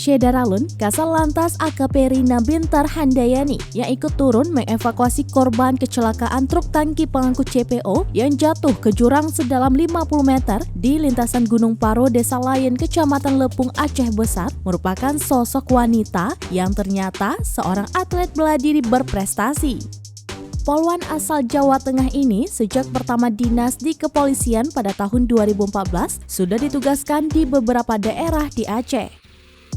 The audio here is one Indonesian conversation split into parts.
Syedaralun, Kasal Lantas AKP Rina Bintar Handayani yang ikut turun mengevakuasi korban kecelakaan truk tangki pengangkut CPO yang jatuh ke jurang sedalam 50 meter di lintasan Gunung Paro, Desa Layen, Kecamatan Lepung, Aceh Besar, merupakan sosok wanita yang ternyata seorang atlet bela diri berprestasi. Polwan asal Jawa Tengah ini sejak pertama dinas di kepolisian pada tahun 2014 sudah ditugaskan di beberapa daerah di Aceh.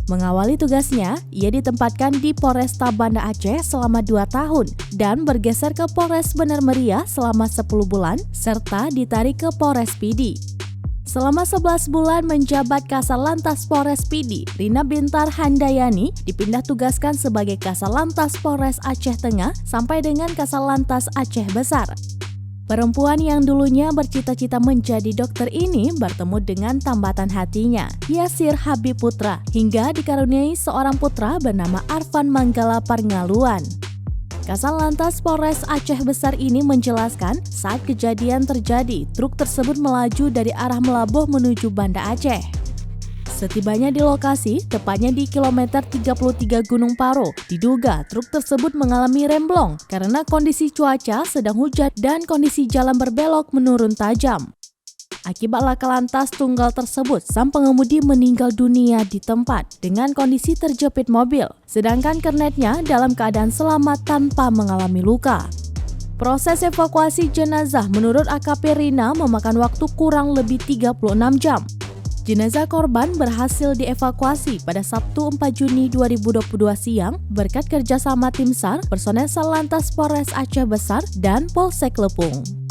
Mengawali tugasnya, ia ditempatkan di Polresta Banda Aceh selama 2 tahun dan bergeser ke Polres Bener Meriah selama 10 bulan serta ditarik ke Polres Pidi. Selama 11 bulan menjabat Kasal Lantas Polres Pidi, Rina Bintar Handayani dipindah tugaskan sebagai Kasal Lantas Polres Aceh Tengah sampai dengan Kasal Lantas Aceh Besar. Perempuan yang dulunya bercita-cita menjadi dokter ini bertemu dengan tambatan hatinya, Yasir Habib Putra, hingga dikaruniai seorang putra bernama Arfan Manggala Parngaluan. Kasal Lantas Polres Aceh Besar ini menjelaskan saat kejadian terjadi, truk tersebut melaju dari arah Melabuh menuju Banda Aceh. Setibanya di lokasi, tepatnya di kilometer 33 Gunung Paro, diduga truk tersebut mengalami remblong karena kondisi cuaca sedang hujan dan kondisi jalan berbelok menurun tajam. Akibat laka lantas tunggal tersebut, sang pengemudi meninggal dunia di tempat dengan kondisi terjepit mobil, sedangkan kernetnya dalam keadaan selamat tanpa mengalami luka. Proses evakuasi jenazah menurut AKP Rina memakan waktu kurang lebih 36 jam. Jenazah korban berhasil dievakuasi pada Sabtu 4 Juni 2022 siang berkat kerjasama tim SAR, personel Satlantas Polres Aceh Besar, dan Polsek Lepung.